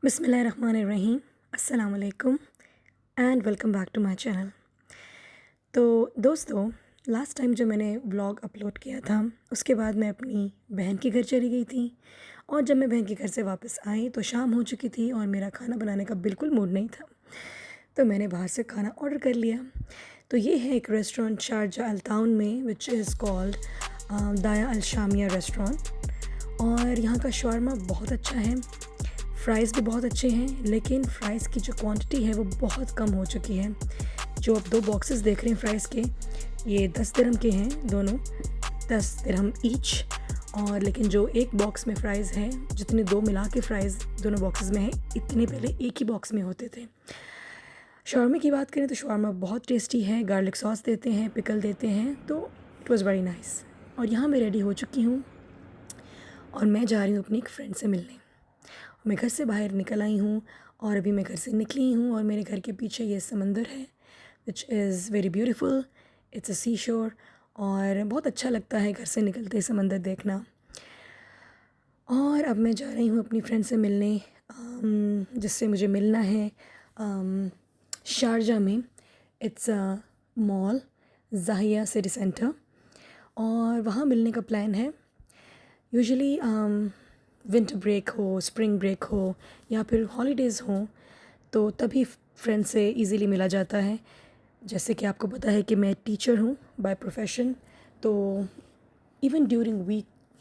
बिस्मिल्लाहिर्रहमानिर्रहीम, अस्सलाम वालेकुम and welcome back to my channel. तो दोस्तों, लास्ट टाइम जो मैंने व्लॉग अपलोड किया था उसके बाद मैं अपनी बहन के घर चली गई थी, और जब मैं बहन के घर से वापस आई तो शाम हो चुकी थी और मेरा खाना बनाने का बिल्कुल मूड नहीं था। तो मैंने बाहर से खाना ऑर्डर कर लिया। तो ये है एक रेस्टोरेंट शारजा अल टाउन में, विच इज़ कॉल्ड दाया अल शामिया रेस्टोरेंट। और यहाँ का शौरमा बहुत अच्छा है, फ़्राइज़ भी बहुत अच्छे हैं, लेकिन फ़्राइज़ की जो क्वांटिटी है वो बहुत कम हो चुकी है। जो आप 2 बॉक्सेस देख रहे हैं फ़्राइज़ के, ये 10 दिरहम के हैं दोनों, 10 दिरहम ईच। और लेकिन जो एक बॉक्स में फ़्राइज़ हैं, जितने 2 मिला के फ़्राइज़ दोनों बॉक्सेस में हैं, इतने पहले एक ही बॉक्स में होते थे। शौरमे की बात करें तो शौरमा बहुत टेस्टी है, गार्लिक सॉस देते हैं, पिकल देते हैं, तो इट वाज़ वेरी नाइस। और यहाँ मैं रेडी हो चुकी हूँ और मैं जा रही हूँ अपनी एक फ्रेंड से मिलने। मैं घर से बाहर निकल आई हूँ और अभी मैं घर से निकली हूँ और मेरे घर के पीछे ये समंदर है, which is very beautiful. It's a sea shore, और बहुत अच्छा लगता है घर से निकलते ही समंदर देखना। और अब मैं जा रही हूँ अपनी फ्रेंड से मिलने, जिससे मुझे मिलना है शारजा में। It's a mall, Zahia City Centre, और वहाँ मिलने का प्लान है। यूजुअली विंटर ब्रेक हो, स्प्रिंग ब्रेक हो या फिर हॉलीडेज़ हों तो तभी फ्रेंड से इजीली मिला जाता है। जैसे कि आपको पता है कि मैं टीचर हूँ बाय प्रोफेशन, तो इवन ड्यूरिंग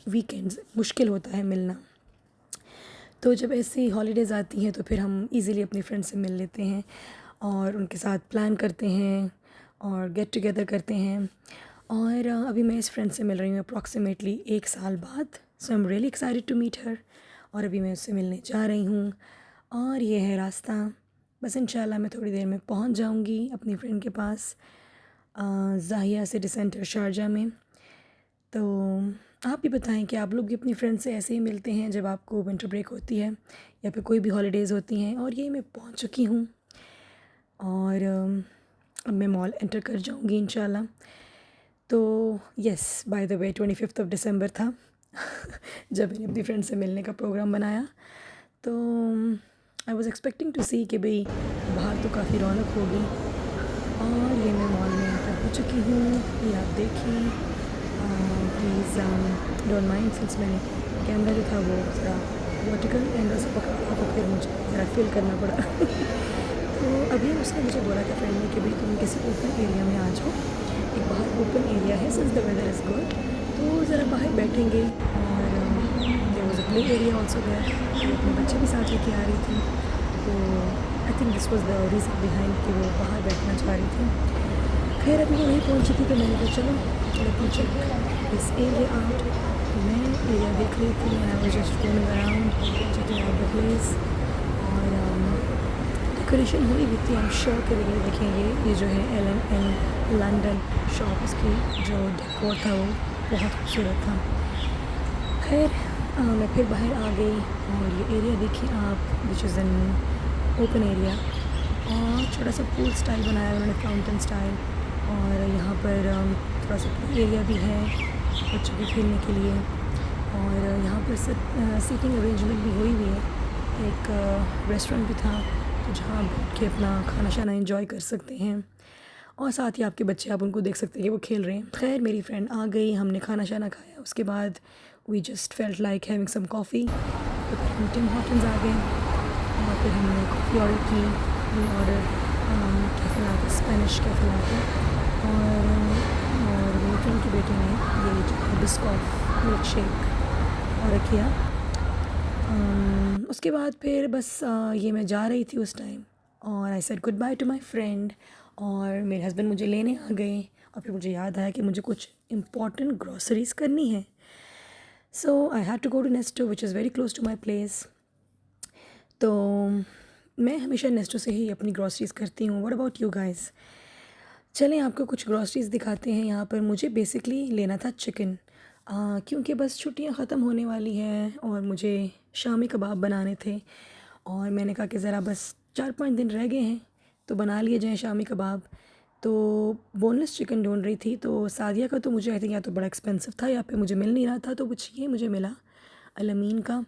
वीकेंड्स मुश्किल होता है मिलना। तो जब ऐसी हॉलीडेज़ आती हैं तो फिर हम इजीली अपनी फ्रेंड से मिल लेते हैं और उनके साथ प्लान करते हैं और गेट टुगेदर करते हैं। और अभी मैं इस फ्रेंड से मिल रही हूँ अप्रॉक्सीमेटली 1 साल बाद। So I am really excited to meet her, और अभी मैं उससे मिलने जा रही हूँ और ये है रास्ता। बस इंशाल्लाह मैं थोड़ी देर में पहुँच जाऊँगी अपनी फ्रेंड के पास, ज़ाहिया सिटी सेंटर शारजा में। तो आप भी बताएं कि आप लोग भी अपनी फ्रेंड से ऐसे ही मिलते हैं जब आपको विंटर ब्रेक होती है या फिर कोई भी हॉलीडेज़ होती हैं। और ये मैं पहुँच चुकी हूँ और अब मैं मॉल एंटर कर जाऊँगी इंशाल्लाह। तो येस, बाय द वे 25 दिसंबर था जब मैंने अपनी फ्रेंड से मिलने का प्रोग्राम बनाया। तो आई वॉज़ एक्सपेक्टिंग टू सी कि भाई बाहर तो काफ़ी रौनक होगी। और ये मैं मॉल में एंटर हो चुकी हूँ, ये आप देखिए। प्लीज़ डोंट माइंड, सिंस मैंने कैमरा जो था वो ज़रा वर्टिकल एंगल से पकड़ा था तो फिर मुझे ज़रा फील करना पड़ा तो अभी उसने मुझे बोला था फ्रेंड ने कि भाई तुम किसी ओपन एरिया में आ जाओ, एक बाहर ओपन एरिया है, since the weather is good, तो ज़रा बाहर बैठेंगे। और there was a play area also there, तो अपने बच्चे भी साथ लेके आ रही थी। तो I think this was the reason behind कि वो बाहर बैठना चाह रही थी। खैर अभी वो नहीं पहुँची थी तो मैंने कहा चलो let me check this area out. मैं एरिया देख रही थी and I was just roaming around checking out the place. और डेकोरेशन हुई भी थी, आई एम श्योर कि देखेंगे ये जो है LNN लंदन शॉप, उसकी जो डेकोर था वो बहुत खूबसूरत था। खैर मैं फिर बाहर आ गई और ये एरिया देखिए आप, which is an open area, और छोटा सा पूल स्टाइल बनाया उन्होंने, फाउंटेन स्टाइल। और यहाँ पर थोड़ा सा एरिया भी है बच्चों के खेलने के लिए, और यहाँ पर सीटिंग अरेंजमेंट भी हुई हुई है। एक रेस्टोरेंट भी था तो जहाँ बैठ के अपना खाना शाना एंजॉय कर सकते हैं, और साथ ही आपके बच्चे आप उनको देख सकते हैं कि वो खेल रहे हैं। खैर मेरी फ्रेंड आ गई, हमने खाना शाना खाया, उसके बाद we just felt like having some coffee. तो फिर हम टिम हॉर्टन्स आ गए और फिर हमने कॉफ़ी ऑर्डर की। We order café latte, Spanish café latte. और मेरी फ्रेंड के बेटे ने ये जो बिस्कॉफ मिल्क शेक ऑर्डर किया। उसके बाद फिर बस ये मैं जा रही थी उस टाइम, और I said goodbye to my friend, और मेरे हस्बैंड मुझे लेने आ गए। और फिर मुझे याद आया कि मुझे कुछ इम्पॉर्टेंट ग्रॉसरीज करनी है, so I had to go to Nesto which is very close to my place. तो मैं हमेशा नेस्टो से ही अपनी ग्रॉसरीज करती हूँ। What about you guys? चलें आपको कुछ ग्रॉसरीज दिखाते हैं। यहाँ पर मुझे बेसिकली लेना था चिकन, क्योंकि बस छुट्टियाँ ख़त्म होने वाली हैं और मुझे शामी कबाब बनाने थे, और मैंने कहा कि ज़रा बस 4-5 दिन रह गए हैं तो बना लिए जाएँ शामी कबाब। तो बोनलेस चिकन ढूंढ रही थी, तो सादिया का तो मुझे आई थिंक या तो बड़ा एक्सपेंसिव था या पे मुझे मिल नहीं रहा था, तो कुछ ये मुझे मिला अल-अमीन का।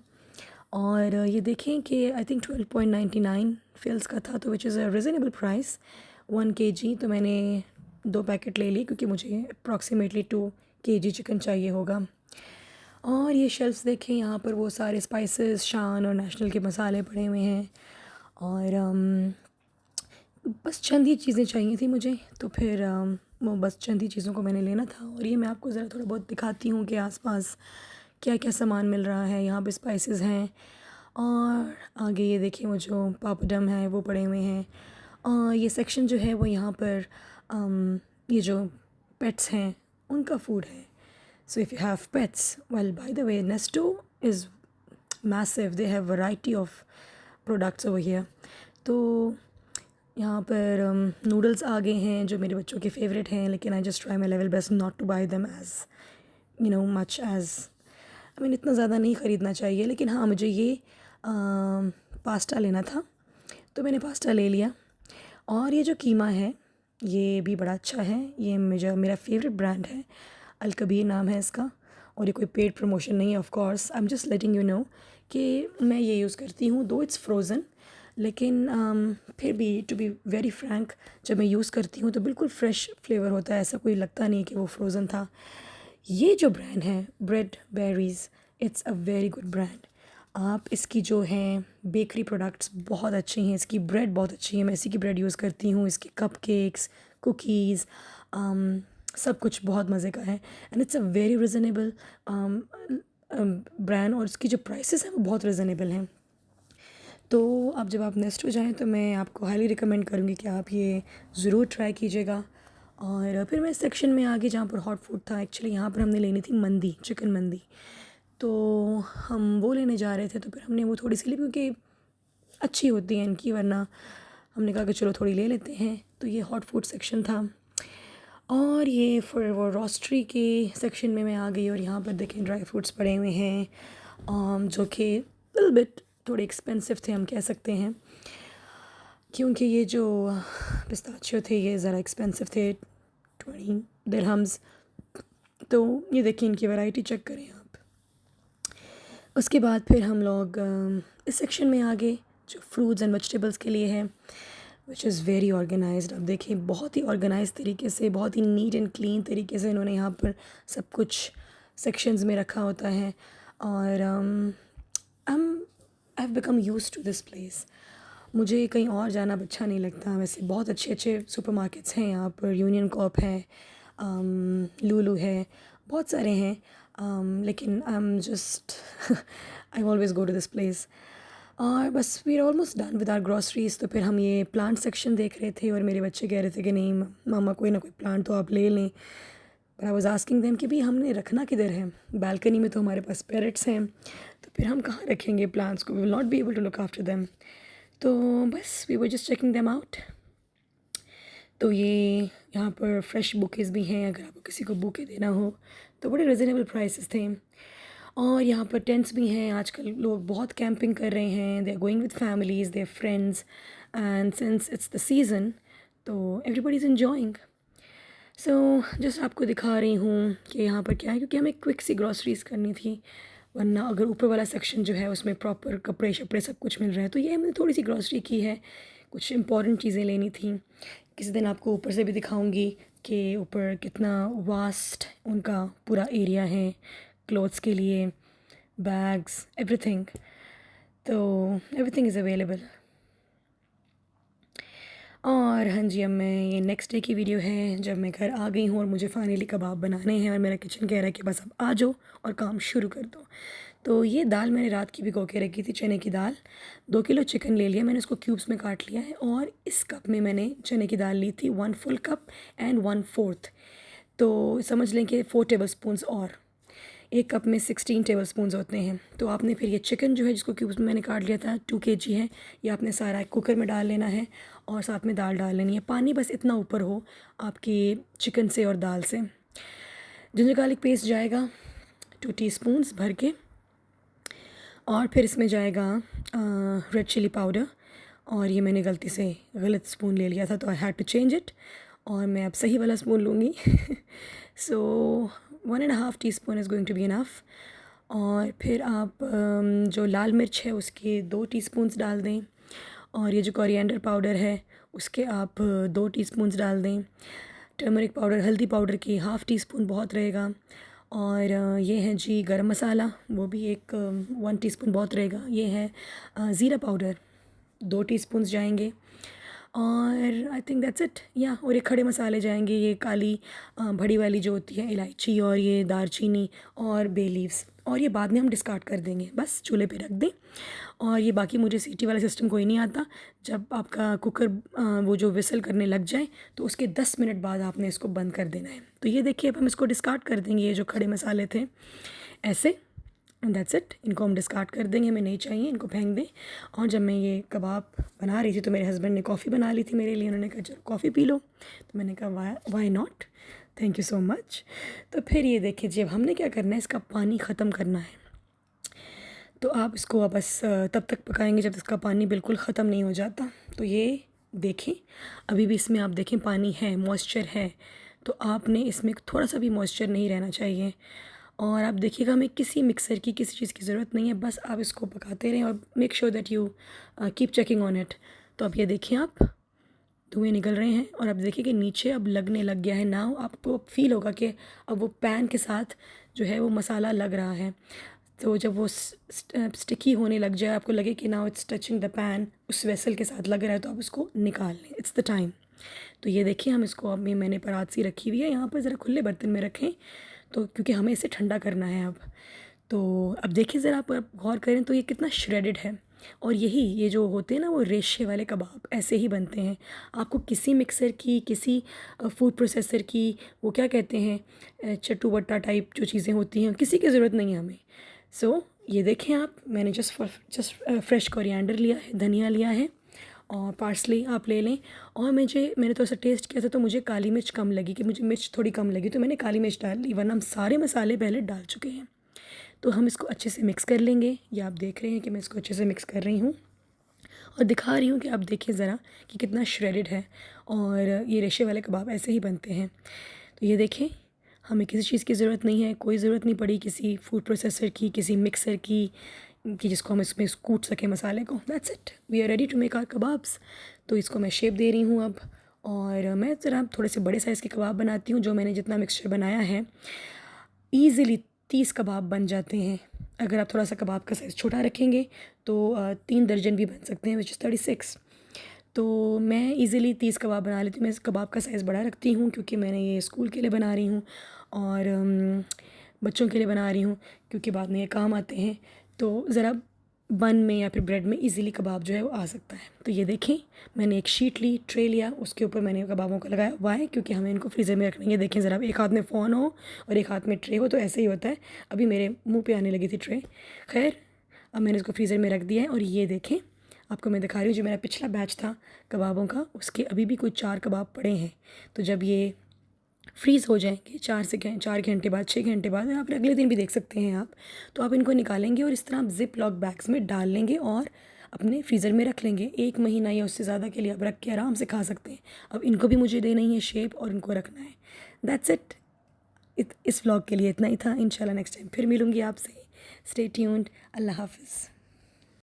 और ये देखें कि आई थिंक 12.99 फ़िल्स का था, तो which is a reasonable price 1 KG. तो मैंने 2 पैकेट ले लिए क्योंकि मुझे अप्रॉक्सीमेटली 2 केजी चिकन चाहिए होगा। और ये शेल्फ्स देखें, यहाँ पर वो सारे स्पाइसेस, शान और नेशनल के मसाले पड़े हुए हैं। और बस चंद ही चीज़ें चाहिए थी मुझे, तो फिर वो बस चंद ही चीज़ों को मैंने लेना था। और ये मैं आपको ज़रा थोड़ा बहुत दिखाती हूँ कि आसपास क्या क्या सामान मिल रहा है। यहाँ पे स्पाइसेस हैं, और आगे ये देखिए वो जो पापड़म है वो पड़े हुए हैं। और ये सेक्शन जो है वो यहाँ पर ये जो पेट्स हैं उनका फूड है। So if you have pets, well by the way Nesto is massive, they have variety of products over here. तो यहाँ पर नूडल्स आ गए हैं जो मेरे बच्चों के फेवरेट हैं, लेकिन I just try my level best not to buy them as much as, I mean इतना ज़्यादा नहीं ख़रीदना चाहिए। लेकिन हाँ, मुझे ये पास्ता लेना था, तो मैंने पास्ता ले लिया। और ये जो कीमा है ये भी बड़ा अच्छा है, ये मेरा फेवरेट ब्रांड है, अल कबीर नाम है इसका। और ये कोई पेड प्रमोशन नहीं है, of course I am just letting you know कि मैं ये यूज़ करती हूँ, दो इट्स फ्रोज़न, लेकिन फिर भी टू बी वेरी फ्रैंक जब मैं यूज़ करती हूँ तो बिल्कुल फ्रेश फ्लेवर होता है, ऐसा कोई लगता नहीं कि वो फ्रोज़न था। ये जो ब्रांड है bread berries, it's a very good brand. आप इसकी जो हैं बेकरी प्रोडक्ट्स बहुत अच्छी हैं, इसकी ब्रेड बहुत अच्छी है, मैं इसी की ब्रेड यूज़ करती हूँ। इसके कपकेक्स, कुकीज़, सब कुछ बहुत मज़े का है, and it's a very reasonable brand, और इसकी जो प्राइसेस हैं वो बहुत रिजनेबल हैं। तो अब जब आप नेस्टो जाएँ तो मैं आपको हाईली रिकमेंड करूँगी कि आप ये ज़रूर ट्राई कीजिएगा। और फिर मैं इस सेक्शन में आगे जहाँ पर हॉट फूड था, एक्चुअली यहाँ पर हमने लेनी थी मंदी, चिकन मंदी, तो हम वो लेने जा रहे थे। तो फिर हमने वो थोड़ी सी ली क्योंकि अच्छी होती है इनकी, वरना हमने कहा कि चलो थोड़ी ले लेते हैं। तो ये हॉट फूड सेक्शन था, और ये फिर वो रोस्ट्री के सेक्शन में मैं आ गई, और यहाँ पर देखें ड्राई फ्रूट्स पड़े हुए हैं, जो कि लिटिल बिट थोड़े एक्सपेंसिव थे हम कह सकते हैं, क्योंकि ये जो पिस्ताचियो थे ये ज़रा एक्सपेंसिव थे, 20 दिरहम्स। तो ये देखिए इनकी वैरायटी चेक करें आप। उसके बाद फिर हम लोग इस सेक्शन में आ गए जो फ्रूट्स एंड वेजिटेबल्स के लिए है, विच इज़ वेरी ऑर्गेनाइज्ड। अब देखिए बहुत ही ऑर्गेनाइज तरीके से, बहुत ही नीट एंड क्लीन तरीके से इन्होंने यहाँ पर सब कुछ सेक्शंस में रखा होता है। और I have become used to this place, मुझे कहीं और जाना अब अच्छा नहीं लगता। वैसे बहुत अच्छे अच्छे सुपरमार्केट्स हैं यहाँ पर, यूनियन कॉप है, लूलू है, बहुत सारे हैं, लेकिन I am just I always go to this place. और बस we are almost done with our groceries. तो फिर हम ये प्लांट सेक्शन देख रहे थे, और मेरे बच्चे कह रहे थे कि नहीं मामा कोई ना कोई प्लांट तो आप ले लें। But I was asking them कि भाई हमने रखना किधर है, बालकनी में तो हमारे पास पैरट्स हैं, तो फिर हम कहाँ रखेंगे प्लांट्स को, we will not be able to look after them. तो बस we were just checking them out. तो ये यहाँ पर फ्रेश बुकेज़ भी हैं, अगर आपको किसी को बुके देना हो तो बड़े रिजनेबल प्राइसेस थे। और यहाँ पर टेंट्स भी हैं, आजकल लोग बहुत कैंपिंग कर रहे हैं, they are going with families, their friends, and since it's the season तो everybody is enjoying. So just आपको दिखा रही हूँ कि यहाँ पर क्या है, क्योंकि हमें क्विक सी ग्रॉसरीज़ करनी थी, वरना अगर ऊपर वाला सेक्शन जो है उसमें प्रॉपर कपड़े शपड़े सब कुछ मिल रहा है। तो ये हमने थोड़ी सी ग्रॉसरी की है, कुछ इंपॉर्टेंट चीज़ें लेनी थी। किसी दिन आपको ऊपर से भी दिखाऊंगी कि ऊपर कितना वास्ट उनका पूरा एरिया है, क्लोथ्स के लिए, बैग्स, एवरीथिंग, तो एवरीथिंग इज़ अवेलेबल। और हाँ जी, अब मैं ये नेक्स्ट डे की वीडियो है जब मैं घर आ गई हूँ और मुझे फाइनली कबाब बनाने हैं, और मेरा किचन कह रहा है कि बस अब आ जाओ और काम शुरू कर दो। तो ये दाल मैंने रात की भिगो के रखी थी, चने की दाल। 2 किलो चिकन ले लिया मैंने, उसको क्यूब्स में काट लिया है। और इस कप में मैंने चने की दाल ली थी, 1 फुल कप एंड 1/4, तो समझ लें कि 4 टेबल स्पून्स। और एक कप में 16 टेबल स्पून्स होते हैं। तो आपने फिर ये चिकन जो है जिसको क्यूब्स में मैंने काट लिया था, 2 kg है, ये आपने सारा कुकर में डाल लेना है और साथ में दाल डाल लेनी है। पानी बस इतना ऊपर हो आपकी चिकन से और दाल से। जिंजर गार्लिक पेस्ट जाएगा 2 टीस्पून्स भर के। और फिर इसमें जाएगा रेड चिली पाउडर, और ये मैंने गलती से गलत स्पून ले लिया था तो I had to change it, और मैं अब सही वाला स्पून लूँगी। So 1.5 teaspoon is going to be enough. और फिर आप जो लाल मिर्च है उसके 2 टीस्पून्स डाल दें, और ये जो कोरिएंडर पाउडर है उसके आप 2 टीस्पून्स डाल दें। टर्मरिक पाउडर, हल्दी पाउडर की 1/2 टीस्पून बहुत रहेगा। और ये है जी गरम मसाला, वो भी एक 1 टीस्पून बहुत रहेगा। ये है ज़ीरा पाउडर, 2 टीस्पून्स जाएंगे। और आई थिंक दैट्स इट या। और ये खड़े मसाले जाएंगे, ये काली बड़ी वाली जो होती है इलायची, और ये दालचीनी और बे लीव्स, और ये बाद में हम डिस्कार्ड कर देंगे, बस चूल्हे पे रख दें। और ये बाकी मुझे सीटी वाला सिस्टम कोई नहीं आता। जब आपका कुकर वो जो विसल करने लग जाए तो उसके 10 मिनट बाद आपने इसको बंद कर देना है। तो ये देखिए अब हम इसको डिस्कार्ड कर देंगे, ये जो खड़े मसाले थे ऐसे, दैट्स इट। इनको हम डिस्कार्ड कर देंगे, हमें नहीं चाहिए, इनको फेंक दें। और जब मैं ये कबाब बना रही थी तो मेरे हस्बैंड ने कॉफ़ी बना ली थी मेरे लिए, उन्होंने कहा चलो कॉफ़ी पी लो, तो मैंने कहा why not, thank you so much. तो फिर ये देखिए जी, अब हमने क्या करना है, इसका पानी ख़त्म करना है। तो आप इसको अब बस तब तक पकाएंगे जब इसका पानी बिल्कुल ख़त्म नहीं हो जाता। तो ये देखें, अभी भी इसमें आप देखें पानी है, मॉइस्चर है, तो आपने इसमें थोड़ा सा भी मॉइस्चर नहीं रहना चाहिए। और आप देखिएगा, हमें किसी मिक्सर की किसी चीज़ की ज़रूरत नहीं है, बस आप इसको पकाते रहें और make sure that you keep checking on it. तो अब ये देखिए, आप धुएँ निकल रहे हैं और अब देखिए कि नीचे अब लगने लग गया है ना। आपको फील होगा कि अब वो पैन के साथ जो है वो मसाला लग रहा है। तो जब वो स्टिकी होने लग जाए, आपको लगे कि now it's touching the pan, उस वेसल के साथ लग रहा है, तो आप उसको निकाल लें, इट्स द टाइम। तो ये देखिए, हम इसको अभी मैंने परात सी रखी हुई है यहाँ पर, ज़रा खुले बर्तन में रखें तो, क्योंकि हमें इसे ठंडा करना है अब। तो अब देखिए ज़रा, आप गौर करें तो ये कितना श्रेडेड है। और ये जो होते हैं ना वो रेशे वाले कबाब ऐसे ही बनते हैं। आपको किसी मिक्सर की, किसी फूड प्रोसेसर की, वो क्या कहते हैं चट्टू बट्टा टाइप जो चीज़ें होती हैं, किसी की ज़रूरत नहीं है हमें। सो ये देखें आप, मैंने जस्ट फ्रेश कोरिएंडर लिया है, धनिया लिया है, और पार्सली आप ले लें। और मैंने थोड़ा सा टेस्ट किया था तो मुझे काली मिर्च कम लगी, कि मुझे मिर्च थोड़ी कम लगी, तो मैंने काली मिर्च डाल ली, वरना हम सारे मसाले पहले डाल चुके हैं। तो हम इसको अच्छे से मिक्स कर लेंगे। ये आप देख रहे हैं कि मैं इसको अच्छे से मिक्स कर रही हूँ और दिखा रही हूँ कि आप देखिए ज़रा कि कितना श्रेडेड है। और ये रेशे वाले कबाब ऐसे ही बनते हैं। तो ये देखें, हमें किसी चीज़ की ज़रूरत नहीं है, कोई ज़रूरत नहीं पड़ी किसी फूड प्रोसेसर की, किसी मिक्सर की, कि जिसको हम इसमें कूट सकें मसाले को। That's it, we are ready to make our kebabs. तो इसको मैं शेप दे रही हूँ अब, और मैं ज़रा थोड़े से बड़े साइज़ के कबाब बनाती हूँ। जो मैंने जितना मिक्सचर बनाया है, ईज़िली 30 कबाब बन जाते हैं। अगर आप थोड़ा सा कबाब का साइज़ छोटा रखेंगे तो 3 दर्जन भी बन सकते हैं, विच इज़ 36। तो मैं ईज़िली 30 कबाब बना लेती हूँ। मैं इस कबाब का साइज़ बड़ा रखती हूँ क्योंकि मैंने ये स्कूल के लिए बना रही हूँ और बच्चों के लिए बना रही हूँ, क्योंकि बाद में ये काम आते हैं। तो ज़रा बन में या फिर ब्रेड में इजीली कबाब जो है वो आ सकता है। तो ये देखें, मैंने एक शीट ली, ट्रे लिया, उसके ऊपर मैंने कबाबों को लगाया हुआ है, क्योंकि हमें इनको फ्रीज़र में रखना है। ये देखें ज़रा, एक हाथ में फ़ोन हो और एक हाथ में ट्रे हो तो ऐसे ही होता है। अभी मेरे मुंह पे आने लगी थी ट्रे। खैर, अब मैंने इसको फ्रीज़र में रख दिया है। और ये देखें, आपको मैं दिखा रही हूँ, जो मेरा पिछला बैच था कबाबों का, उसके अभी भी कोई 4 कबाब पड़े हैं। तो जब ये फ्रीज़ हो जाएंगे 4 घंटे बाद, 6 घंटे बाद, या फिर अगले दिन भी देख सकते हैं आप, तो आप इनको निकालेंगे और इस तरह आप ज़िप लॉक बैग्स में डाल लेंगे और अपने फ्रीज़र में रख लेंगे। 1 महीना या उससे ज़्यादा के लिए आप रख के आराम से खा सकते हैं। अब इनको भी मुझे देना ही है शेप और इनको रखना है। That's it. इस व्लॉग के लिए इतना ही था। इंशाल्लाह नेक्स्ट टाइम फिर मिलूँगी आपसे। Stay tuned. अल्लाह हाफ़िज़।